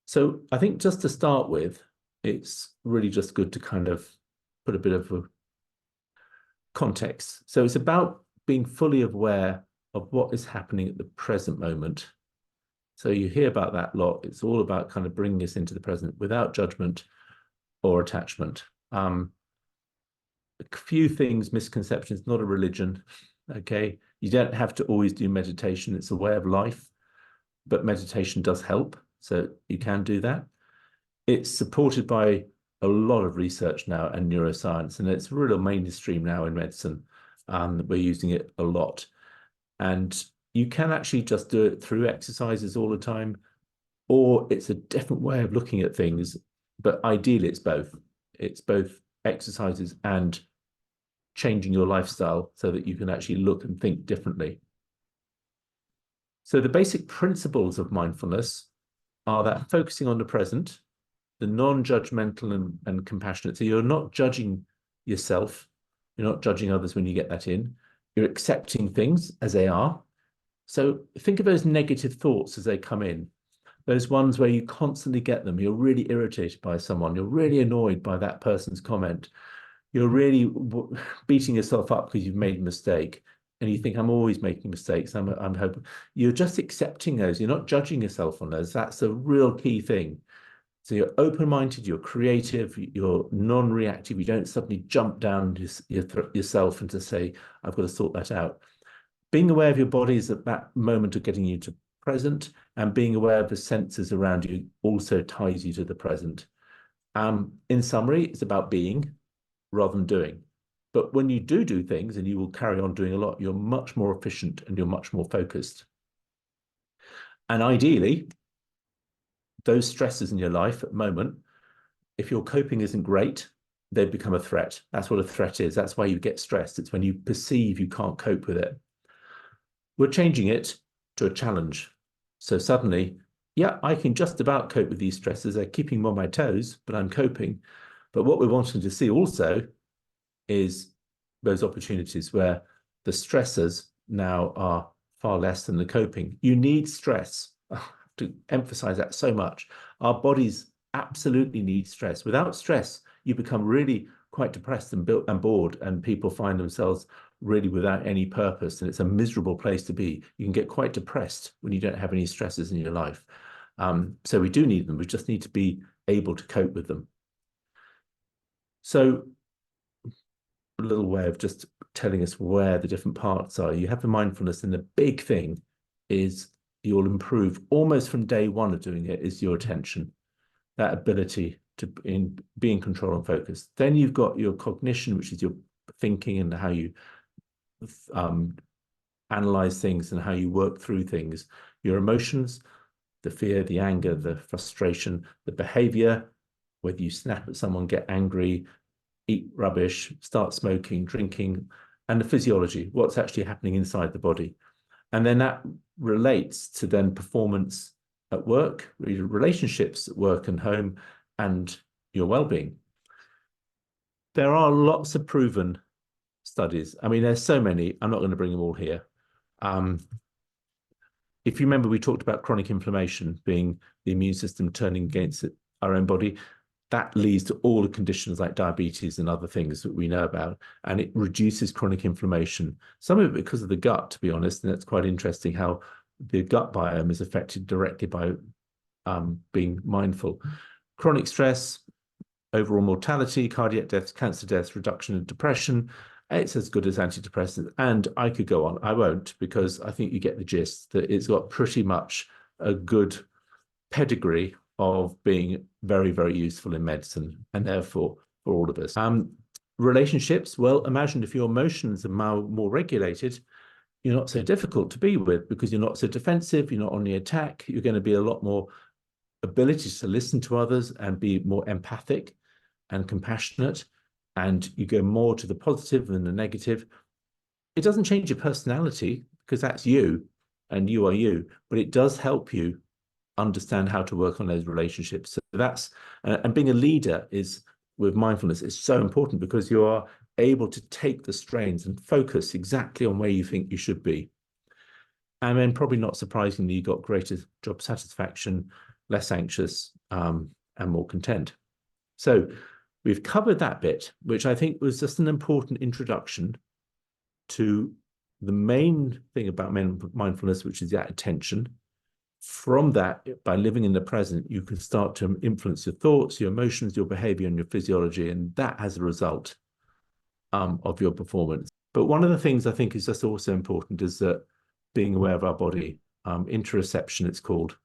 So I think just to start with, it's really just good to kind of put a bit of a context. So it's about being fully aware of what is happening at the present moment. So you hear about that a lot. It's all about kind of bringing us into the present without judgment or attachment. A few things, misconceptions, not a religion, okay? You don't have to always do meditation. It's a way of life, but meditation does help. So you can do that. It's supported by a lot of research now and neuroscience, and it's real mainstream now in medicine. We're using it a lot. And you can actually just do it through exercises all the time, or it's a different way of looking at things. But ideally, it's both. It's both exercises and changing your lifestyle so that you can actually look and think differently. So the basic principles of mindfulness are that focusing on the present, the non-judgmental and compassionate. So you're not judging yourself. You're not judging others when you get that in. You're accepting things as they are. So think of those negative thoughts as they come in. Those ones where you constantly get them. You're really irritated by someone. You're really annoyed by that person's comment. You're really beating yourself up because you've made a mistake. And you think, I'm always making mistakes. I'm hoping. You're just accepting those. You're not judging yourself on those. That's a real key thing. So you're open-minded, you're creative, you're non-reactive. You don't suddenly jump down yourself and to say, I've got to sort that out. Being aware of your body is at that moment of getting you to present, and being aware of the senses around you also ties you to the present. In summary, it's about being rather than doing. But when you do things, and you will carry on doing a lot, you're much more efficient and you're much more focused. And ideally, those stresses in your life at the moment, if your coping isn't great, they become a threat. That's what a threat is. That's why you get stressed. It's when you perceive you can't cope with it. We're changing it to a challenge. So suddenly, yeah, I can just about cope with these stresses. They're keeping me on my toes, but I'm coping. But what we're wanting to see also is those opportunities where the stressors now are far less than the coping. You need stress. To emphasize that so much. Our bodies absolutely need stress. Without stress, you become really quite depressed and bored, and people find themselves really without any purpose, and it's a miserable place to be. You can get quite depressed when you don't have any stresses in your life. So we do need them. We just need to be able to cope with them. So a little way of just telling us where the different parts are. You have the mindfulness, and the big thing is you'll improve almost from day one of doing it is your attention, that ability to be in control and focus. Then you've got your cognition, which is your thinking and how you analyze things and how you work through things. Your emotions, the fear, the anger, the frustration, the behavior, whether you snap at someone, get angry, eat rubbish, start smoking, drinking, and the physiology, what's actually happening inside the body. And then that relates to then performance at work, relationships at work and home, and your well-being. There are lots of proven studies. I mean, there's so many. I'm not going to bring them all here. If you remember, we talked about chronic inflammation being the immune system turning against our own body. That leads to all the conditions like diabetes and other things that we know about, and it reduces chronic inflammation. Some of it because of the gut, to be honest, and that's quite interesting how the gut biome is affected directly by being mindful. Chronic stress, overall mortality, cardiac deaths, cancer deaths, reduction in depression. It's as good as antidepressants, and I could go on. I won't, because I think you get the gist that it's got pretty much a good pedigree of being very, very useful in medicine, and therefore for all of us. Relationships, well, imagine if your emotions are more regulated, you're not so difficult to be with because you're not so defensive, you're not on the attack, you're going to be a lot more ability to listen to others and be more empathic and compassionate, and you go more to the positive than the negative. It doesn't change your personality because that's you and you are you, but it does help you understand how to work on those relationships. So that's, and being a leader is with mindfulness is so important because you are able to take the strains and focus exactly on where you think you should be. And then probably not surprisingly, you got greater job satisfaction, less anxious, and more content. So we've covered that bit, which I think was just an important introduction to the main thing about mindfulness, which is that attention. From that, by living in the present, you can start to influence your thoughts, your emotions, your behavior, and your physiology, and that has a result of your performance. But one of the things I think is just also important is that being aware of our body, interoception it's called,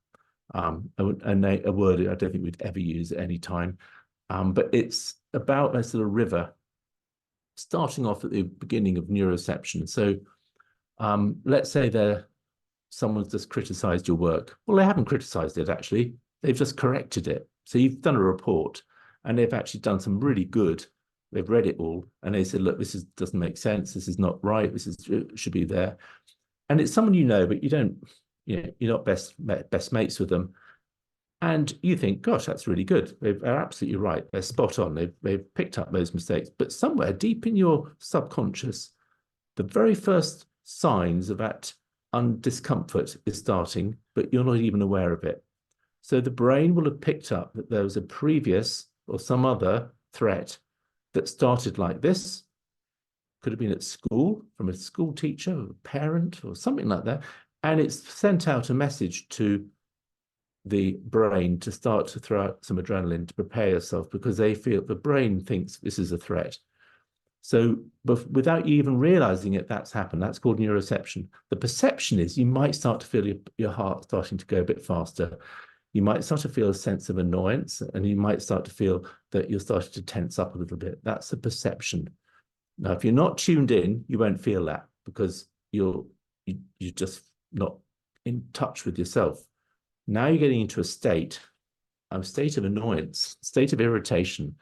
a word I don't think we'd ever use at any time, but it's about a sort of river starting off at the beginning of neuroception. So let's say someone's just criticized your work. Well, they haven't criticized it, actually. They've just corrected it. So you've done a report, and they've actually done some really good. They've read it all, and they said, look, doesn't make sense. This is not right. Should be there. And it's someone you know, but you don't, you're not best mates with them. And you think, gosh, that's really good. They're absolutely right. They're spot on. They've picked up those mistakes. But somewhere deep in your subconscious, the very first signs of that discomfort is starting, but you're not even aware of it. So the brain will have picked up that there was a previous or some other threat that started like this. Could have been at school, from a school teacher, or a parent, or something like that. And it's sent out a message to the brain to start to throw out some adrenaline to prepare yourself, because the brain thinks this is a threat. So without you even realizing it, that's happened. That's called neuroception. The perception is you might start to feel your heart starting to go a bit faster. You might start to feel a sense of annoyance, and you might start to feel that you're starting to tense up a little bit. That's the perception. Now, if you're not tuned in, you won't feel that, because you're just not in touch with yourself. Now you're getting into a state of annoyance, state of irritation.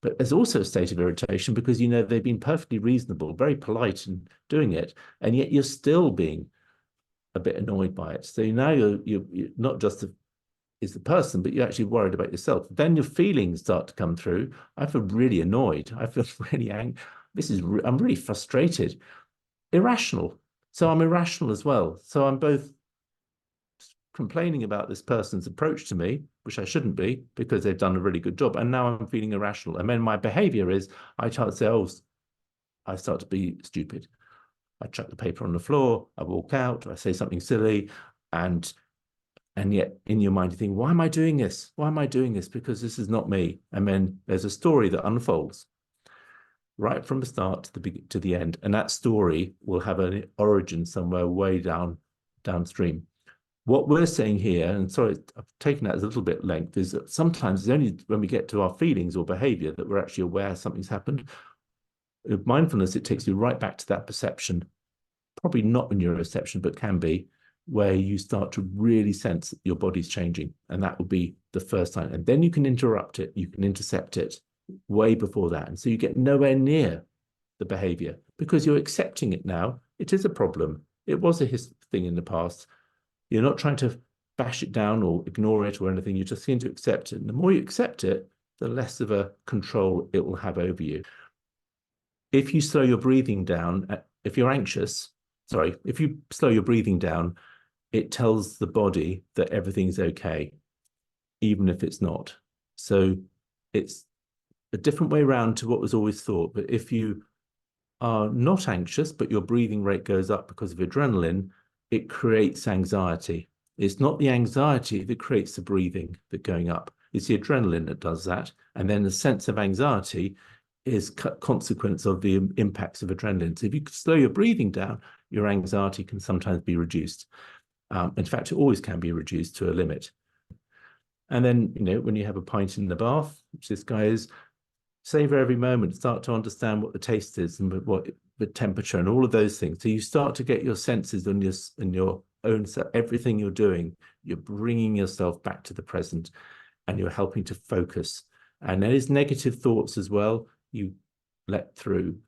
But there's also a state of irritation because they've been perfectly reasonable, very polite in doing it, and yet you're still being a bit annoyed by it. So now you're not just is the person, but you're actually worried about yourself. Then your feelings start to come through. I feel really annoyed. I feel really angry. I'm really frustrated, irrational. So I'm irrational as well. So I'm both complaining about this person's approach to me, which I shouldn't be, because they've done a really good job. And now I'm feeling irrational. And then my behavior is I start to say, oh, I start to be stupid. I chuck the paper on the floor, I walk out, I say something silly, and yet in your mind you think, why am I doing this? Why am I doing this? Because this is not me. And then there's a story that unfolds right from the start to the end. And that story will have an origin somewhere way downstream. What we're saying here, and sorry, I've taken that as a little bit length, is that sometimes it's only when we get to our feelings or behavior that we're actually aware something's happened. With mindfulness, it takes you right back to that perception, probably not a neuroception, but can be, where you start to really sense that your body's changing. And that will be the first time. And then you can interrupt it, you can intercept it way before that. And so you get nowhere near the behavior because you're accepting it now. It is a problem. It was a thing in the past. You're not trying to bash it down or ignore it or anything. You're just going to accept it. And the more you accept it, the less of a control it will have over you. If you slow your breathing down, if you're anxious, if you slow your breathing down, it tells the body that everything's okay, even if it's not. So it's a different way around to what was always thought. But if you are not anxious, but your breathing rate goes up because of adrenaline, it creates anxiety. It's not the anxiety that creates the breathing that going up. It's the adrenaline that does that. And then the sense of anxiety is a consequence of the impacts of adrenaline. So if you slow your breathing down, your anxiety can sometimes be reduced. In fact, it always can be reduced to a limit. And then, when you have a pint in the bath, which this guy is, savor every moment, start to understand what the taste is and what the temperature and all of those things. So you start to get your senses and your own, everything you're doing, you're bringing yourself back to the present and you're helping to focus. And there's negative thoughts as well. You let through.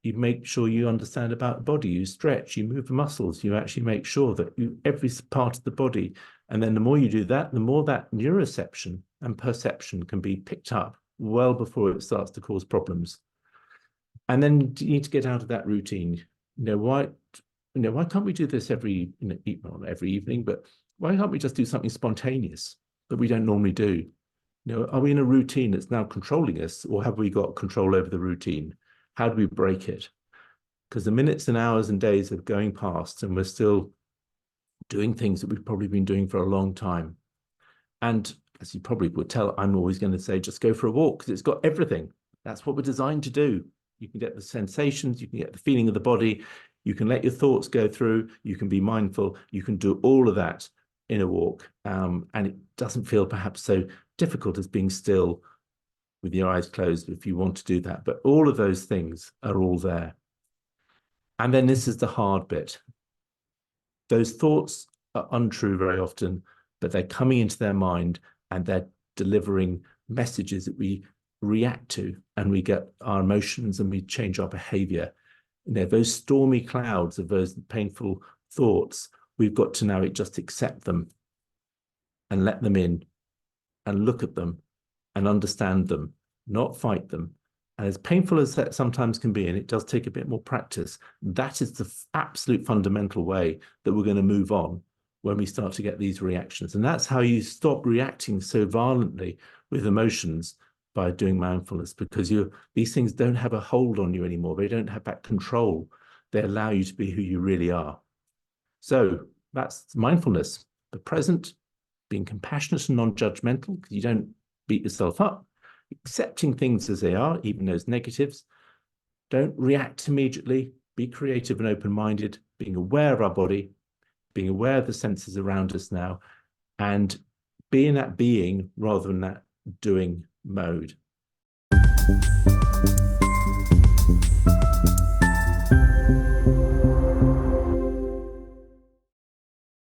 You make sure you understand about the body, you stretch, you move the muscles, you actually make sure that every part of the body. And then the more you do that, the more that neuroception and perception can be picked up well before it starts to cause problems. And then you need to get out of that routine. Why can't we do this every, not every evening, but why can't we just do something spontaneous that we don't normally do? Are we in a routine that's now controlling us, or have we got control over the routine? How do we break it? Because the minutes and hours and days are going past, and we're still doing things that we've probably been doing for a long time. And as you probably would tell, I'm always going to say, just go for a walk, because it's got everything. That's what we're designed to do. You can get the sensations, you can get the feeling of the body, you can let your thoughts go through, you can be mindful, you can do all of that in a walk. And it doesn't feel perhaps so difficult as being still with your eyes closed if you want to do that. But all of those things are all there. And then this is the hard bit. Those thoughts are untrue very often, but they're coming into their mind and they're delivering messages that we react to, and we get our emotions and we change our behavior. Those stormy clouds of those painful thoughts, we've got to now just accept them and let them in and look at them and understand them, not fight them. And as painful as that sometimes can be, and it does take a bit more practice, that is the absolute fundamental way that we're going to move on when we start to get these reactions. And that's how you stop reacting so violently with emotions, by doing mindfulness, because these things don't have a hold on you anymore. They don't have that control. They allow you to be who you really are. So that's mindfulness, the present, being compassionate and non-judgmental, because you don't beat yourself up, accepting things as they are, even those negatives. Don't react immediately. Be creative and open-minded, being aware of our body, being aware of the senses around us now, and be in that being rather than that doing mode.